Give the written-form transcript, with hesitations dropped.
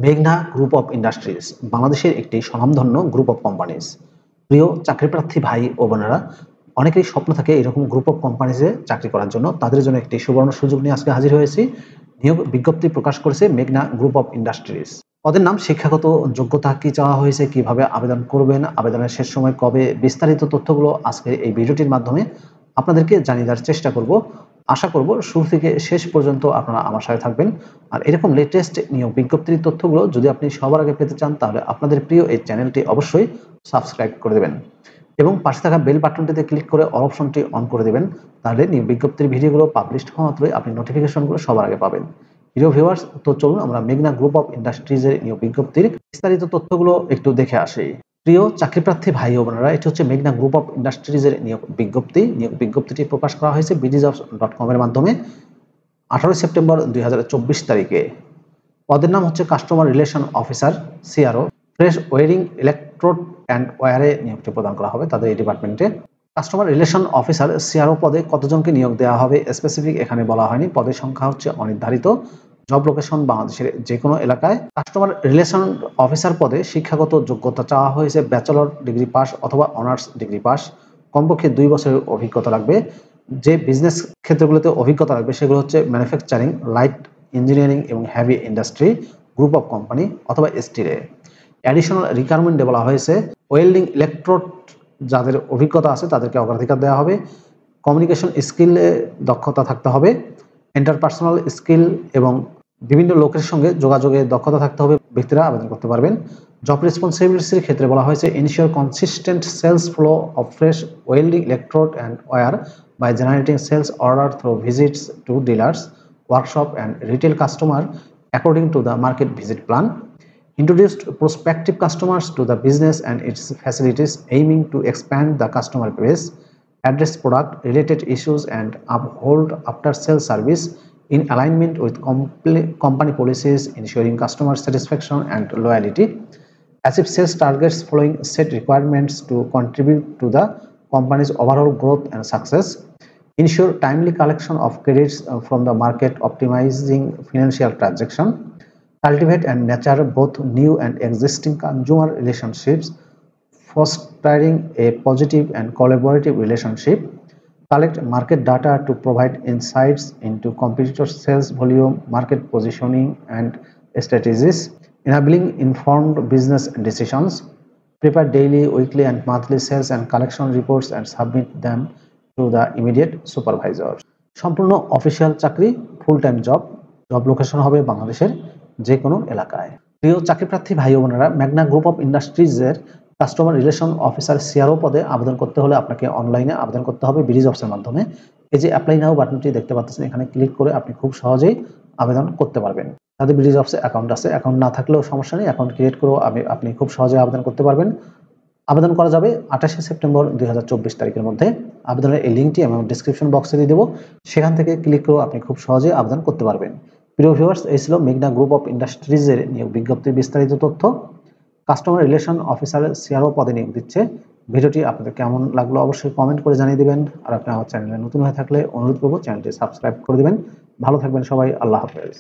মেঘনা group of industries বাংলাদেশের একটি স্বনামধন্য গ্রুপ অফ কোম্পানিজ। প্রিয় চাকরিপ্রার্থী ভাই ও বোনেরা, অনেকেরই স্বপ্ন থাকে এরকম গ্রুপ অফ কোম্পানিজে চাকরি করার জন্য। তাদের জন্য একটি সুবর্ণ সুযোগ নিয়ে আজকে হাজির হয়েছি। নিয়োগ বিজ্ঞপ্তি প্রকাশ করেছে মেঘনা গ্রুপ অফ ইন্ডাস্ট্রিজ। পদের নাম, শিক্ষাগত যোগ্যতা কি চাওয়া হয়েছে, কিভাবে আবেদন করবেন, আবেদনের শেষ সময় কবে, বিস্তারিত তথ্যগুলো আজকে এই ভিডিওটির মাধ্যমে আপনাদেরকে জানিয়ে দেওয়ার চেষ্টা করব। আশা করব শুরু থেকে শেষ পর্যন্ত আপনারা আমার সাথে থাকবেন। আর এরকম লেটেস্ট নিয়োগ বিজ্ঞপ্তির তথ্যগুলো যদি আপনি সবার আগে পেতে চান, তাহলে আপনাদের প্রিয় এই চ্যানেলটি অবশ্যই সাবস্ক্রাইব করে দেবেন এবং পাশে থাকা বেল বাটনটিতে ক্লিক করে অল অপশনটি অন করে দেবেন। তাহলে নিয়োগ বিজ্ঞপ্তির ভিডিওগুলো পাবলিশ হওয়া মাত্রই আপনি নোটিফিকেশনগুলো সবার আগে পাবেন। প্রিয় ভিউয়ার্স, তো চলুন আমরা মেঘনা গ্রুপ অফ ইন্ডাস্ট্রিজের নিয়োগ বিজ্ঞপ্তির বিস্তারিত তথ্যগুলো একটু দেখে আসি। প্রিয় চাকরিপ্রার্থী ভাই ও বোনেরা, এটি হচ্ছে মেঘনা গ্রুপ অফ ইন্ডাস্ট্রিজের নিয়োগ বিজ্ঞপ্তি। নিয়োগ বিজ্ঞপ্তিটি প্রকাশ করা হয়েছে bdjobs.com এর মাধ্যমে 18 সেপ্টেম্বর 2024 তারিখে। পদের নাম হচ্ছে customer relation officer, CRO. Fresh wiring electrode and ওয়্যারে নিয়োগটি প্রদান করা হবে তাদের এই ডিপার্টমেন্টে। কাস্টমার রিলেশন অফিসার সিআরও পদে কতজনকে নিয়োগ দেওয়া হবে স্পেসিফিক এখানে বলা হয়নি। পদের সংখ্যা হচ্ছে অনির্ধারিত। জব লোকেশন বাংলাদেশের যে কোনো এলাকায়। কাস্টমার রিলেশন অফিসার পদে শিক্ষাগত যোগ্যতা চাওয়া হয়েছে ব্যাচেলর ডিগ্রি পাস অথবা অনার্স ডিগ্রি পাস। কমপক্ষে 2 বছরের অভিজ্ঞতা লাগবে। যে বিজনেস ক্ষেত্রগুলোতে অভিজ্ঞতা লাগবে সেগুলো হচ্ছে ম্যানুফ্যাকচারিং, লাইট ইঞ্জিনিয়ারিং এবং heavy industry, group of company অথবা স্টিলে। অ্যাডিশনাল রিকোয়ারমেন্টে বলা হয়েছে ওয়েল্ডিং ইলেকট্রোড যাদের অভিজ্ঞতা আছে তাদেরকে অগ্রাধিকার দেওয়া হবে। কমিউনিকেশন স্কিলে দক্ষতা থাকতে হবে। ইন্টারপার্সোনাল স্কিল এবং বিভিন্ন লোকের সঙ্গে যোগাযোগে দক্ষতা থাকতে হবে, ব্যক্তিরা আবেদন করতে পারবেন। জব রেসপন্সিবিলিটির ক্ষেত্রে বলা হয়েছে ensure consistent sales flow of fresh welding electrode and wire by generating sales order through visits to dealers, workshop and retail customer according to the market visit plan. Introduced prospective customers to the business and its facilities, aiming to expand the customer base, address product related issues and uphold after sales service in alignment with company policies, ensuring customer satisfaction and loyalty. Achieve sales targets following set requirements to contribute to the company's overall growth and success. Ensure timely collection of credits from the market, optimizing financial transaction. Cultivate and nurture both new and existing consumer relationships, fostering a positive and collaborative relationship. Collect market data to provide insights into competitors' sales volume, market positioning, and strategies, enabling informed business decisions. Prepare daily, weekly, and monthly sales and collection reports and submit them to the immediate supervisor. সম্পূর্ণ official চাকরি, full time job. Job location হবে বাংলাদেশের যে কোনো এলাকায়। প্রিয় চাকরিপ্রার্থী ভাই ও বোনেরা, মেঘনা গ্রুপ অফ ইন্ডাস্ট্রিজের কাস্টমার রিলেশন অফিসার সিআরও পদে আবেদন করতে হলে আপনাকে অনলাইনে আবেদন করতে হবে bdjobs-এর মাধ্যমে। এই যে অ্যাপ্লাই নাও বাটনটি দেখতে পাচ্ছেন, এখানে ক্লিক করে আপনি খুব সহজেই আবেদন করতে পারবেন। তাদের bdjobs-এ অ্যাকাউন্ট আছে, অ্যাকাউন্ট না থাকলেও সমস্যা নেই, অ্যাকাউন্ট ক্রিয়েট করেও আপনি খুব সহজে আবেদন করতে পারবেন। আবেদন করা যাবে 28 সেপ্টেম্বর 2024 তারিখের মধ্যে। আবেদনের এই লিঙ্কটি আমি ডিসক্রিপশন বক্সে দিয়ে দেবো, সেখান থেকে ক্লিক করেও আপনি খুব সহজে আবেদন করতে পারবেন। প্রিয় ভিউয়ার্স, এই ছিল মেঘনা গ্রুপ অফ ইন্ডাস্ট্রিজের নিয়োগ বিজ্ঞপ্তির বিস্তারিত তথ্য। কাস্টমার রিলেশন অফিসারের সিআরও পদে নিয়োগ দিচ্ছে। ভিডিওটি আপনাদের কেমন লাগলো অবশ্যই কমেন্ট করে জানিয়ে দেবেন। আর আপনি আমার চ্যানেলে নতুন হয়ে থাকলে অনুরোধ করবো চ্যানেলটি সাবস্ক্রাইব করে দেবেন। ভালো থাকবেন সবাই, আল্লাহ হাফেজ।